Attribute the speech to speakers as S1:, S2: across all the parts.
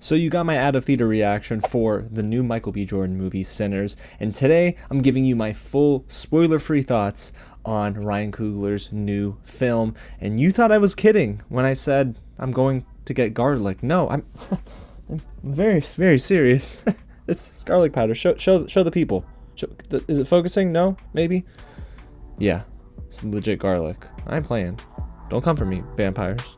S1: So you got my out of theater reaction for the new Michael B. Jordan movie, Sinners, and today I'm giving you my full spoiler-free thoughts on Ryan Coogler's new film. And you thought I was kidding when I said I'm going to get garlic. No, I'm very, very serious. It's garlic powder. Show the people. Is it focusing? No? Maybe? Yeah, it's legit garlic. I'm playing. Don't come for me, vampires.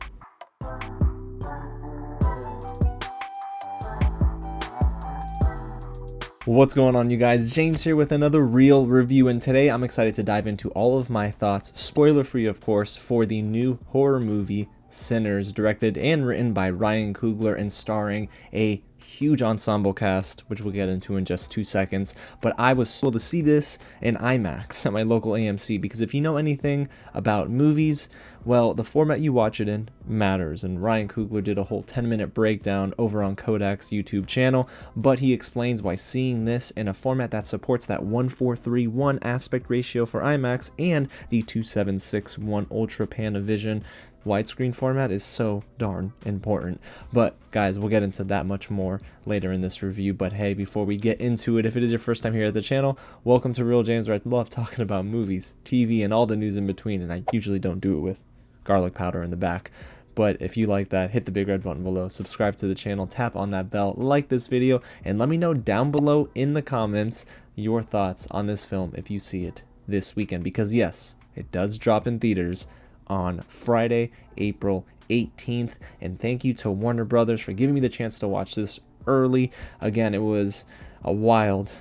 S1: What's going on, you guys? James here with another real review, and today I'm excited to dive into all of my thoughts, spoiler free of course, for the new horror movie Sinners, directed and written by Ryan Coogler and starring a huge ensemble cast, which we'll get into in just 2 seconds. But I was able to see this in IMAX at my local AMC, because if you know anything about movies, well, the format you watch it in matters, and Ryan Coogler did a whole 10-minute breakdown over on Kodak's YouTube channel, but he explains why seeing this in a format that supports that 1:4:3:1 aspect ratio for IMAX and the 2:7:6:1 Ultra Panavision widescreen format is so darn important. But guys, we'll get into that much more later in this review. But hey, before we get into it, if it is your first time here at the channel, welcome to Real James, where I love talking about movies, TV, and all the news in between, and I usually don't do it with garlic powder in the back. But if you like that, hit the big red button below, subscribe to the channel, tap on that bell, like this video, and let me know down below in the comments your thoughts on this film if you see it this weekend, because yes, it does drop in theaters on Friday, April 18th, and thank you to Warner Brothers for giving me the chance to watch this early. Again, it was a wild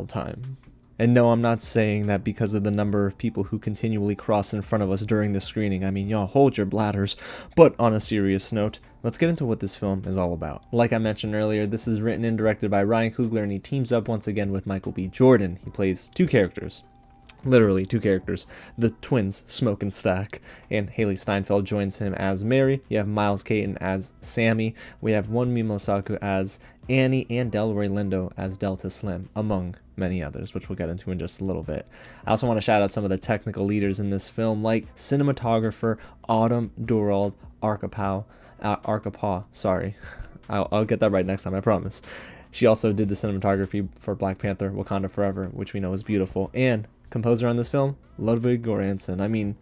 S1: time. And no, I'm not saying that because of the number of people who continually cross in front of us during the screening. I mean, y'all hold your bladders. But on a serious note, let's get into what this film is all about. Like I mentioned earlier, this is written and directed by Ryan Coogler, and he teams up once again with Michael B. Jordan. He plays two characters. Literally two characters, the twins Smoke and Stack, and Hailee Steinfeld joins him as Mary. You have Miles Caton as Sammy. We have Wunmi Mosaku as Annie, and Delroy Lindo as Delta Slim, among many others, which we'll get into in just a little bit. I also want to shout out some of the technical leaders in this film, like cinematographer Autumn Durald Arkapaw, sorry. I'll get that right next time, I promise. She also did the cinematography for Black Panther, Wakanda Forever, which we know is beautiful, and composer on this film, Ludwig Göransson. I mean,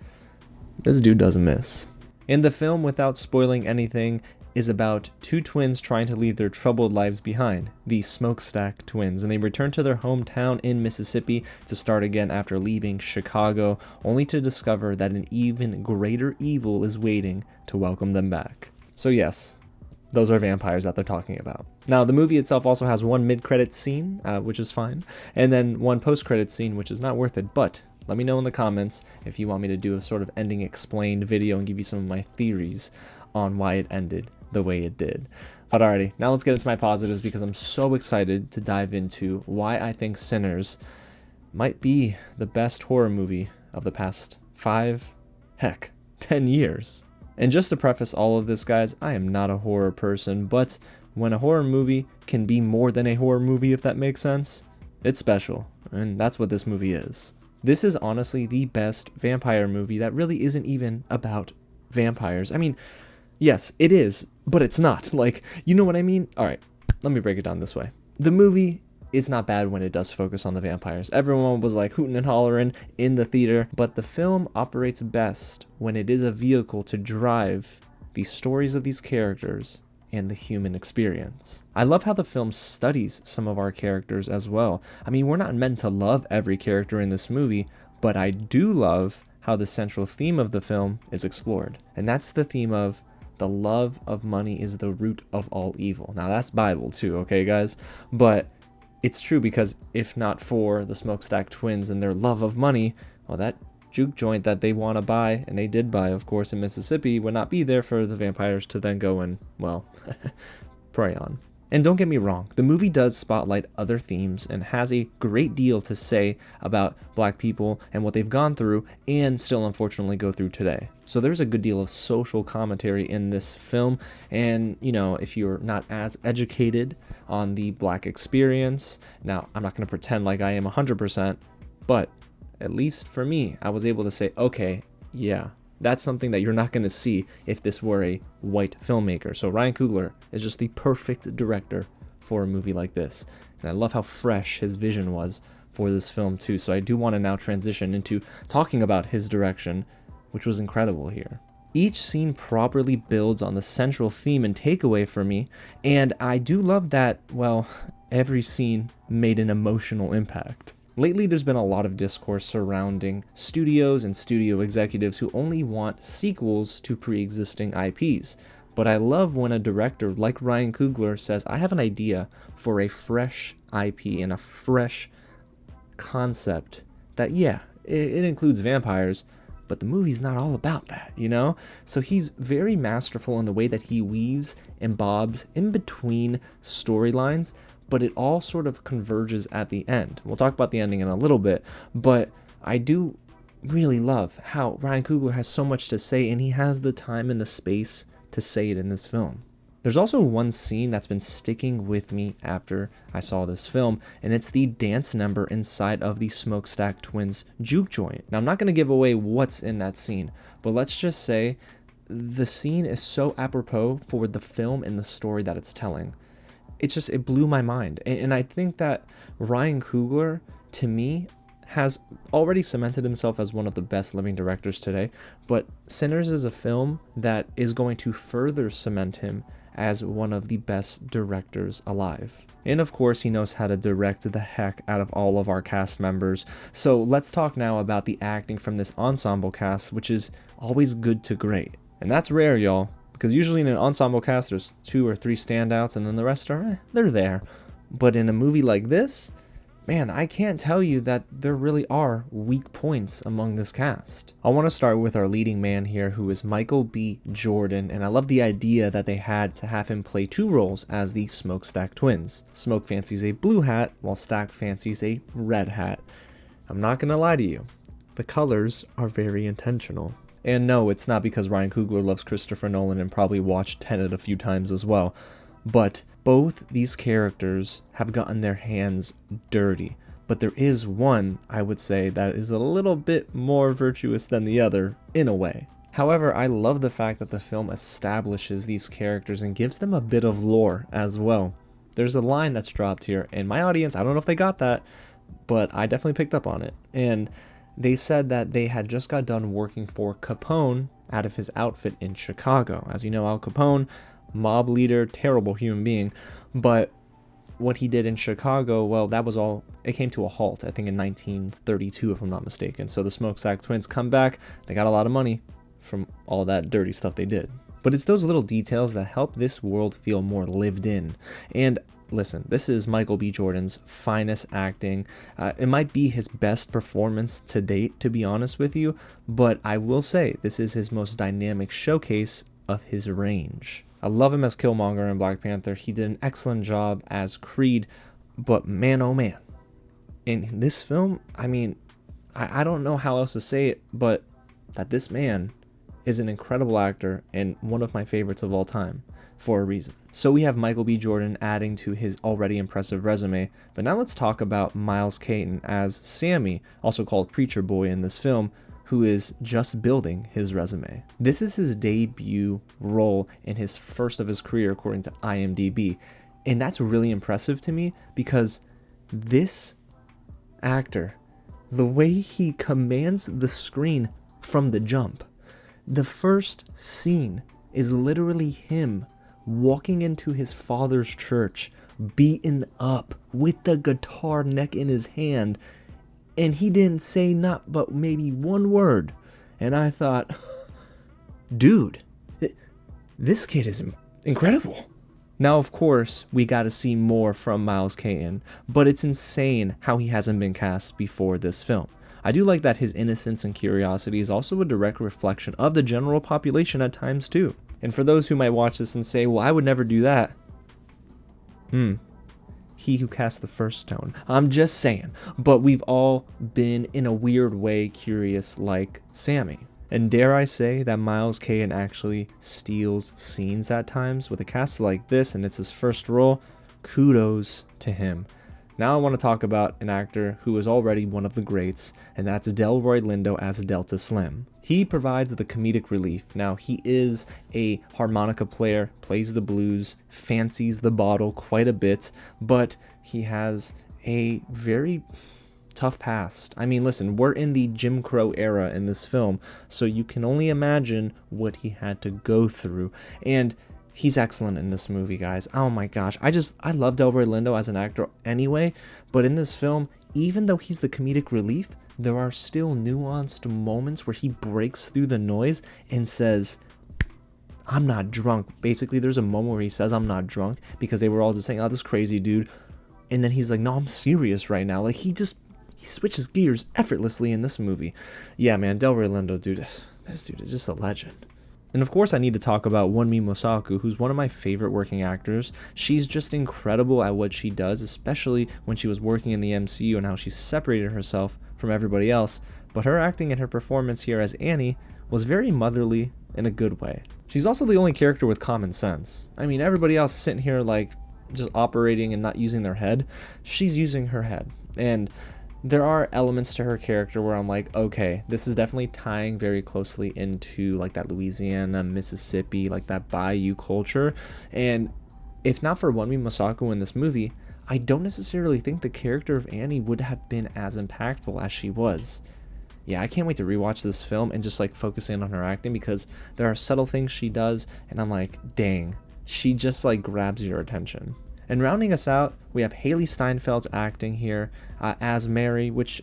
S1: this dude doesn't miss. In the film, without spoiling anything, is about two twins trying to leave their troubled lives behind, the Smokestack twins, and they return to their hometown in Mississippi to start again after leaving Chicago, only to discover that an even greater evil is waiting to welcome them back. So yes, those are vampires that they're talking about. Now, the movie itself also has one mid-credits scene, which is fine, and then one post-credits scene, which is not worth it, but let me know in the comments if you want me to do a sort of ending explained video and give you some of my theories on why it ended the way it did. But alrighty, now let's get into my positives, because I'm so excited to dive into why I think Sinners might be the best horror movie of the past 10 years. And just to preface all of this, guys, I am not a horror person, but when a horror movie can be more than a horror movie, if that makes sense, it's special, and that's what this movie is. This is honestly the best vampire movie that really isn't even about vampires. I mean, yes, it is, but it's not. Like, you know what I mean? Alright, let me break it down this way. The movie is not bad when it does focus on the vampires. Everyone was like hooting and hollering in the theater, but the film operates best when it is a vehicle to drive the stories of these characters and the human experience. I love how the film studies some of our characters as well. I mean, we're not meant to love every character in this movie, but I do love how the central theme of the film is explored. And that's the theme of the love of money is the root of all evil. Now that's Bible too, okay guys? But it's true, because if not for the Smokestack twins and their love of money, well, that juke joint that they want to buy, and they did buy, of course, in Mississippi, would not be there for the vampires to then go and, well, prey on. And don't get me wrong, the movie does spotlight other themes and has a great deal to say about black people and what they've gone through and still unfortunately go through today. So there's a good deal of social commentary in this film, and you know, if you're not as educated on the black experience, now I'm not going to pretend like I am 100%, but at least for me, I was able to say, okay, yeah, That's something that you're not going to see if this were a white filmmaker. So Ryan Coogler is just the perfect director for a movie like this. And I love how fresh his vision was for this film too. So I do want to now transition into talking about his direction, which was incredible here. Each scene properly builds on the central theme and takeaway for me, and I do love that, well, every scene made an emotional impact. Lately, there's been a lot of discourse surrounding studios and studio executives who only want sequels to pre-existing IPs. But I love when a director like Ryan Coogler says, I have an idea for a fresh IP and a fresh concept that, yeah, it includes vampires, but the movie's not all about that, you know? So he's very masterful in the way that he weaves and bobs in between storylines, but it all sort of converges at the end. We'll talk about the ending in a little bit, but I do really love how Ryan Coogler has so much to say, and he has the time and the space to say it in this film. There's also one scene that's been sticking with me after I saw this film, and it's the dance number inside of the Smokestack Twins juke joint. Now, I'm not going to give away what's in that scene, but let's just say the scene is so apropos for the film and the story that it's telling. It blew my mind. And I think that Ryan Coogler, to me, has already cemented himself as one of the best living directors today, but Sinners is a film that is going to further cement him as one of the best directors alive. And of course, he knows how to direct the heck out of all of our cast members. So let's talk now about the acting from this ensemble cast, which is always good to great. And that's rare, y'all, because usually in an ensemble cast, there's 2 or 3 standouts, and then the rest are, they're there. But in a movie like this, man, I can't tell you that there really are weak points among this cast. I want to start with our leading man here, who is Michael B. Jordan, and I love the idea that they had to have him play 2 roles as the Smokestack Twins. Smoke fancies a blue hat, while Stack fancies a red hat. I'm not gonna lie to you, the colors are very intentional. And no, it's not because Ryan Coogler loves Christopher Nolan and probably watched Tenet a few times as well. But both these characters have gotten their hands dirty. But there is one, I would say, that is a little bit more virtuous than the other, in a way. However, I love the fact that the film establishes these characters and gives them a bit of lore as well. There's a line that's dropped here, and my audience, I don't know if they got that, but I definitely picked up on it. And they said that they had just got done working for Capone out of his outfit in Chicago. As you know, Al Capone, mob leader, terrible human being, but what he did in Chicago, well, that was all, it came to a halt, I think in 1932, if I'm not mistaken. So the Smokestack Twins come back, they got a lot of money from all that dirty stuff they did. But it's those little details that help this world feel more lived in. And listen, this is Michael B. Jordan's finest acting. It might be his best performance to date, to be honest with you, but I will say this is his most dynamic showcase of his range. I love him as Killmonger in Black Panther. He did an excellent job as Creed, but man, oh man. In this film, I mean, I don't know how else to say it, but that this man is an incredible actor and one of my favorites of all time for a reason. So we have Michael B. Jordan adding to his already impressive resume, but now let's talk about Miles Caton as Sammy, also called Preacher Boy in this film, who is just building his resume. This is his debut role and his first of his career according to IMDb. And that's really impressive to me because this actor, the way he commands the screen from the jump, the first scene is literally him walking into his father's church, beaten up with the guitar neck in his hand, and he didn't say not but maybe one word. And I thought, dude, this kid is incredible. Now, of course, we got to see more from Miles Caton, but it's insane how he hasn't been cast before this film. I do like that his innocence and curiosity is also a direct reflection of the general population at times too. And for those who might watch this and say, well, I would never do that. He who cast the first stone. I'm just saying. But we've all been, in a weird way, curious like Sammy. And dare I say that Miles Caton actually steals scenes at times with a cast like this, and it's his first role. Kudos to him. Now I want to talk about an actor who is already one of the greats, and that's Delroy Lindo as Delta Slim. He provides the comedic relief. Now, he is a harmonica player, plays the blues, fancies the bottle quite a bit, but he has a very tough past. I mean, listen, we're in the Jim Crow era in this film, so you can only imagine what he had to go through. And he's excellent in this movie, guys. Oh my gosh. I love Delroy Lindo as an actor anyway, but in this film, even though he's the comedic relief, there are still nuanced moments where he breaks through the noise and says, I'm not drunk. Basically, there's a moment where he says, I'm not drunk, because they were all just saying, oh, this crazy dude. And then he's like, no, I'm serious right now. Like, he switches gears effortlessly in this movie. Yeah, man, Delroy Lindo, dude, this dude is just a legend. And of course I need to talk about Wunmi Mosaku, who's one of my favorite working actors. She's just incredible at what she does, especially when she was working in the MCU and how she separated herself from everybody else. But her acting and her performance here as Annie was very motherly in a good way. She's also the only character with common sense. I mean, everybody else sitting here like just operating and not using their head. She's using her head. And there are elements to her character where I'm like, okay, this is definitely tying very closely into like that Louisiana, Mississippi, like that bayou culture. And if not for Wunmi Mosaku in this movie, I don't necessarily think the character of Annie would have been as impactful as she was. Yeah, I can't wait to rewatch this film and just like focus in on her acting, because there are subtle things she does and I'm like, dang, she just like grabs your attention. And rounding us out, we have Hailee Steinfeld's acting here as Mary, which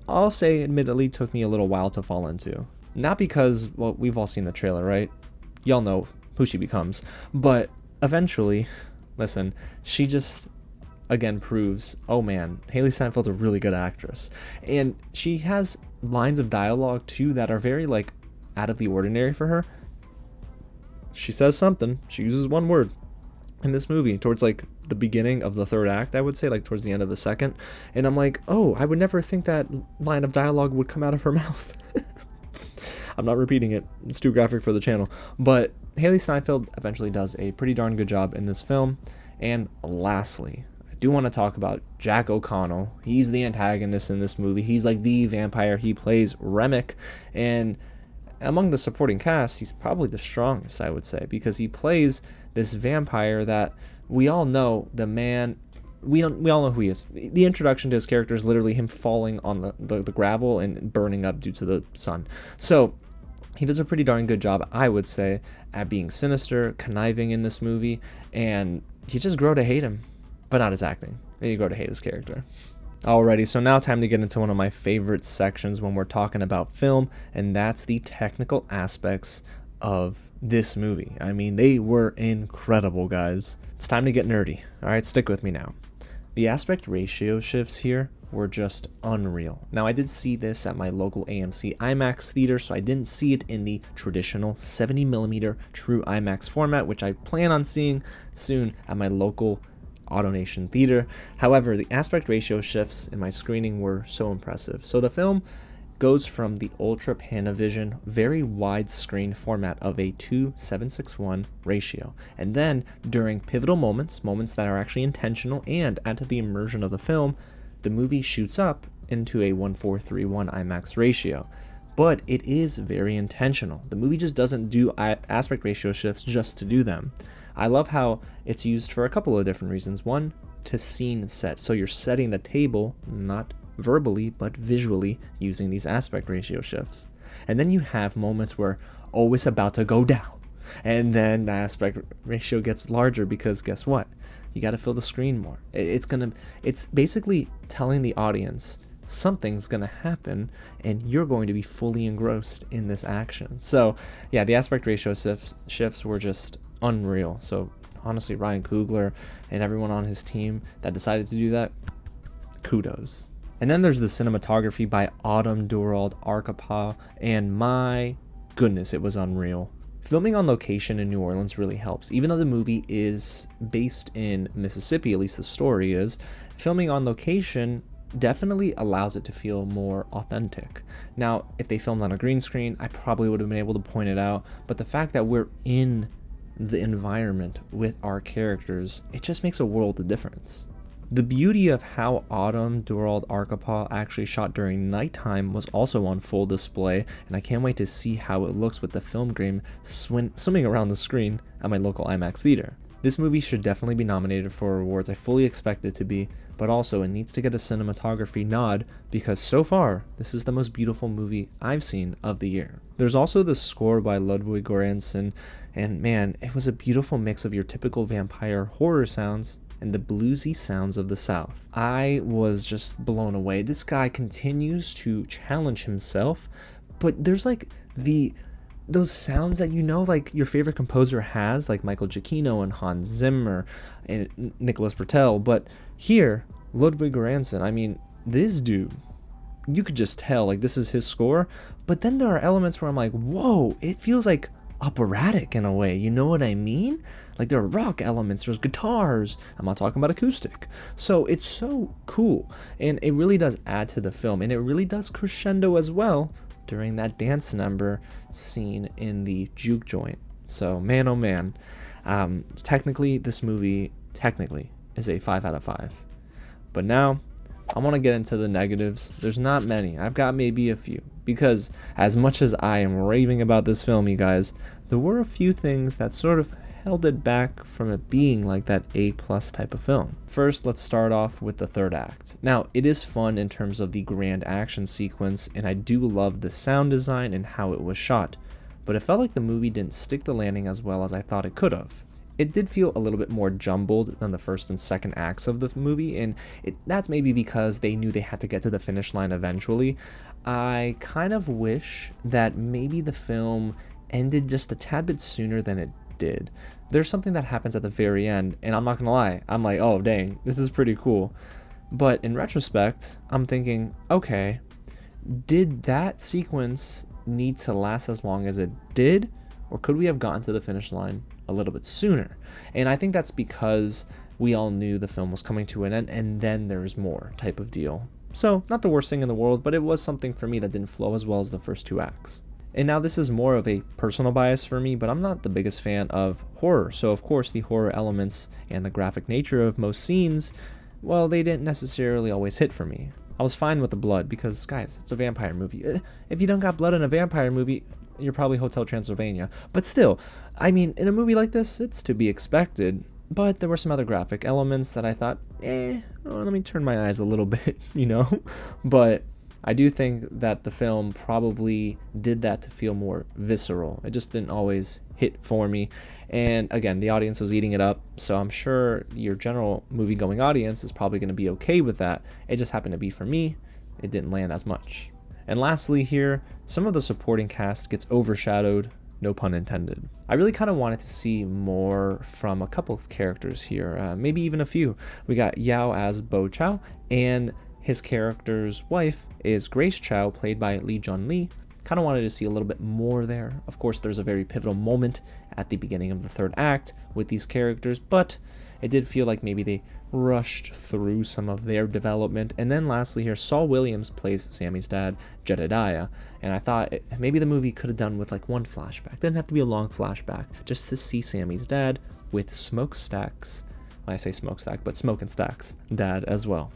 S1: I'll say admittedly took me a little while to fall into. Not because, well, we've all seen the trailer, right? Y'all know who she becomes. But eventually, listen, she just, again, proves, oh man, Hailee Steinfeld's a really good actress. And she has lines of dialogue, too, that are very, like, out of the ordinary for her. She says something. She uses one word in this movie towards like the beginning of the third act, I would say, like towards the end of the second, and I'm like, oh, I would never think that line of dialogue would come out of her mouth. I'm not repeating it, it's too graphic for the channel. But Hailee Steinfeld eventually does a pretty darn good job in this film. And lastly, I do want to talk about Jack O'Connell. He's the antagonist in this movie. He's like the vampire. He plays Remick, and among the supporting cast, he's probably the strongest, I would say, because he plays this vampire that we all know the man. We all know who he is. The introduction to his character is literally him falling on the gravel and burning up due to the sun. So he does a pretty darn good job, I would say, at being sinister, conniving in this movie, and you just grow to hate him, but not his acting. You grow to hate his character. Alrighty, so now time to get into one of my favorite sections when we're talking about film, and that's the technical aspects of this movie. I mean, they were incredible, guys. It's time to get nerdy. Alright, stick with me now. The aspect ratio shifts here were just unreal. Now, I did see this at my local AMC IMAX theater, so I didn't see it in the traditional 70mm true IMAX format, which I plan on seeing soon at my local AutoNation theater. However, the aspect ratio shifts in my screening were so impressive. So the film goes from the Ultra Panavision, very widescreen format of a 2:761 ratio. And then during pivotal moments that are actually intentional and add to the immersion of the film, the movie shoots up into a 1:4:3:1 IMAX ratio. But it is very intentional. The movie just doesn't do aspect ratio shifts just to do them. I love how it's used for a couple of different reasons. One, to scene set. So you're setting the table, not verbally, but visually, using these aspect ratio shifts. And then you have moments where, oh, it's about to go down. And then the aspect ratio gets larger because guess what? You got to fill the screen more. It's basically telling the audience something's going to happen and you're going to be fully engrossed in this action. So yeah, the aspect ratio shifts were just unreal. So honestly, Ryan Coogler and everyone on his team that decided to do that, kudos. And then there's the cinematography by Autumn Durald Arkapaw, and my goodness, it was unreal. Filming on location in New Orleans really helps. Even though the movie is based in Mississippi, at least the story is, filming on location definitely allows it to feel more authentic. Now, if they filmed on a green screen, I probably would have been able to point it out, but the fact that we're in the environment with our characters, it just makes a world of difference. The beauty of how Autumn Durald Arkapaw actually shot during nighttime was also on full display, and I can't wait to see how it looks with the film grain swimming around the screen at my local IMAX theater. This movie should definitely be nominated for awards. I fully expect it to be, but also it needs to get a cinematography nod because so far, this is the most beautiful movie I've seen of the year. There's also the score by Ludwig Göransson, and man, it was a beautiful mix of your typical vampire horror sounds and the bluesy sounds of the South. I was just blown away. This guy continues to challenge himself, but there's like those sounds that like your favorite composer has, like Michael Giacchino and Hans Zimmer and Nicholas Britell. But here, Ludwig Göransson, I mean, this dude, you could just tell like this is his score. But then there are elements where I'm like, whoa, it feels like operatic in a way. You know what I mean? Like there are rock elements, there's guitars. I'm not talking about acoustic. So it's so cool, and it really does add to the film, and it really does crescendo as well during that dance number scene in the juke joint. So man, oh man, technically this movie is a 5 out of 5. But now I want to get into the negatives. There's not many. I've got maybe a few, because as much as I am raving about this film, you guys, there were a few things that sort of held it back from it being like that A+ type of film. First, let's start off with the third act. Now, it is fun in terms of the grand action sequence, and I do love the sound design and how it was shot, but it felt like the movie didn't stick the landing as well as I thought it could have. It did feel a little bit more jumbled than the first and second acts of the movie, and that's maybe because they knew they had to get to the finish line eventually. I kind of wish that maybe the film ended just a tad bit sooner than it did. There's something that happens at the very end, and I'm not gonna lie, I'm like, oh dang, this is pretty cool. But in retrospect, I'm thinking, okay, did that sequence need to last as long as it did, or could we have gotten to the finish line a little bit sooner? And I think that's because we all knew the film was coming to an end, and then there's more type of deal. So not the worst thing in the world, but it was something for me that didn't flow as well as the first two acts. And now this is more of a personal bias for me, but I'm not the biggest fan of horror. So of course the horror elements and the graphic nature of most scenes, well, they didn't necessarily always hit for me. I was fine with the blood because, guys, it's a vampire movie. If you don't got blood in a vampire movie, you're probably Hotel Transylvania. But still, I mean, in a movie like this, it's to be expected. But there were some other graphic elements that I thought, let me turn my eyes a little bit, But I do think that the film probably did that to feel more visceral. It just didn't always hit for me. And again, the audience was eating it up, so I'm sure your general movie-going audience is probably going to be okay with that. It just happened to be for me, it didn't land as much. And lastly here, some of the supporting cast gets overshadowed, no pun intended. I really kind of wanted to see more from a couple of characters here, maybe even a few. We got Yao as Bo Chow, and his character's wife is Grace Chow, played by Lee Jun Lee. Kind of wanted to see a little bit more there. Of course, there's a very pivotal moment at the beginning of the third act with these characters, but it did feel like maybe they rushed through some of their development. And then lastly here, Saul Williams plays Sammy's dad, Jedediah, and I thought maybe the movie could have done with like one flashback. Didn't have to be a long flashback, just to see Sammy's dad with Smokestack's, when I say Smokestack, but Smoke and Stack's dad as well.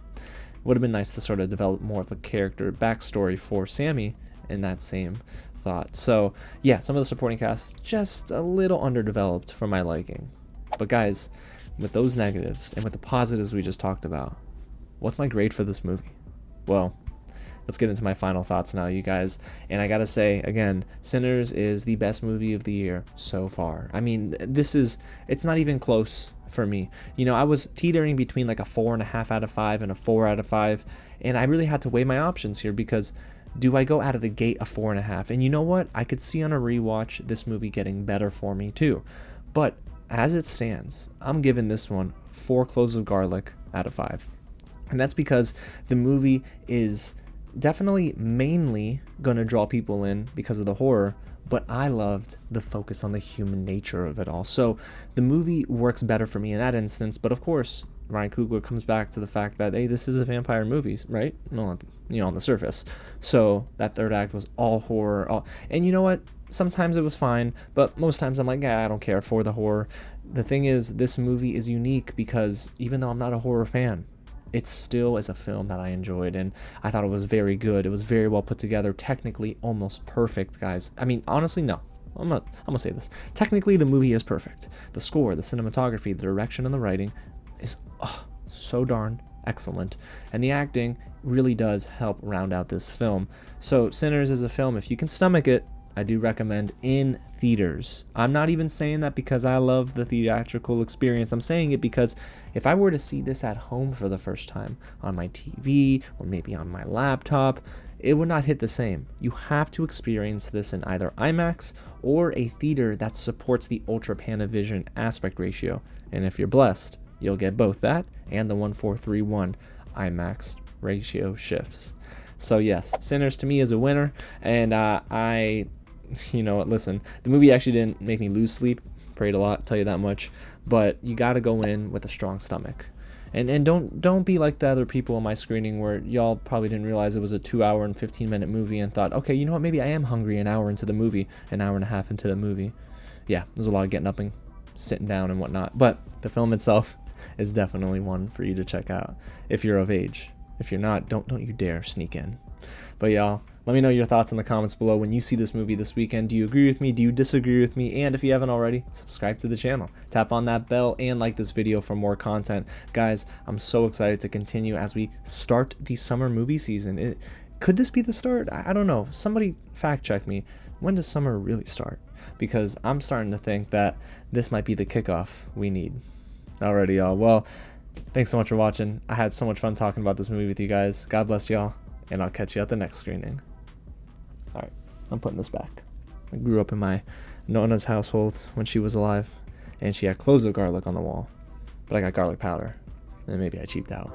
S1: Would have been nice to sort of develop more of a character backstory for Sammy in that same thought. So yeah, some of the supporting cast just a little underdeveloped for my liking. But guys, with those negatives and with the positives we just talked about, what's my grade for this movie? Well, let's get into my final thoughts now, you guys. And I gotta say, again, Sinners is the best movie of the year so far. I mean, it's not even close for me. I was teetering between like a 4.5 out of 5 and a 4 out of 5. And I really had to weigh my options here, because do I go out of the gate a 4.5? And you know what? I could see on a rewatch this movie getting better for me too. But as it stands, I'm giving this one 4 cloves of garlic out of 5. And that's because the movie is definitely mainly gonna draw people in because of the horror, but I loved the focus on the human nature of it all. So the movie works better for me in that instance. But of course, Ryan Coogler comes back to the fact that, hey, this is a vampire movie, right? No, on the surface. So that third act was all horror. And you know what? Sometimes it was fine, but most times I'm like, I don't care for the horror. The thing is, this movie is unique because even though I'm not a horror fan, it still is a film that I enjoyed, and I thought it was very good. It was very well put together, technically almost perfect, guys. I mean, honestly, no. I'm gonna say this. Technically, the movie is perfect. The score, the cinematography, the direction, and the writing is so darn excellent. And the acting really does help round out this film. So Sinners is a film, if you can stomach it, I do recommend in theaters. I'm not even saying that because I love the theatrical experience. I'm saying it because if I were to see this at home for the first time on my TV or maybe on my laptop, it would not hit the same. You have to experience this in either IMAX or a theater that supports the Ultra Panavision aspect ratio. And if you're blessed, you'll get both that and the 1:4:3:1 IMAX ratio shifts. So yes, Sinners to me is a winner, and you know what, listen, the movie actually didn't make me lose sleep, prayed a lot, tell you that much, but you gotta go in with a strong stomach. And don't be like the other people in my screening where y'all probably didn't realize it was a 2 hour and 15-minute movie and thought, okay, you know what, maybe I am hungry an hour into the movie, an hour and a half into the movie. Yeah, there's a lot of getting up and sitting down and whatnot, but the film itself is definitely one for you to check out if you're of age. If you're not, don't you dare sneak in. But y'all, let me know your thoughts in the comments below when you see this movie this weekend. Do you agree with me? Do you disagree with me? And if you haven't already, subscribe to the channel. Tap on that bell and like this video for more content. Guys, I'm so excited to continue as we start the summer movie season. Could this be the start? I don't know. Somebody fact check me. When does summer really start? Because I'm starting to think that this might be the kickoff we need. Alrighty, y'all. Well, thanks so much for watching. I had so much fun talking about this movie with you guys. God bless y'all, and I'll catch you at the next screening. Alright, I'm putting this back. I grew up in my Nona's household when she was alive, and she had cloves of garlic on the wall. But I got garlic powder, and maybe I cheaped out.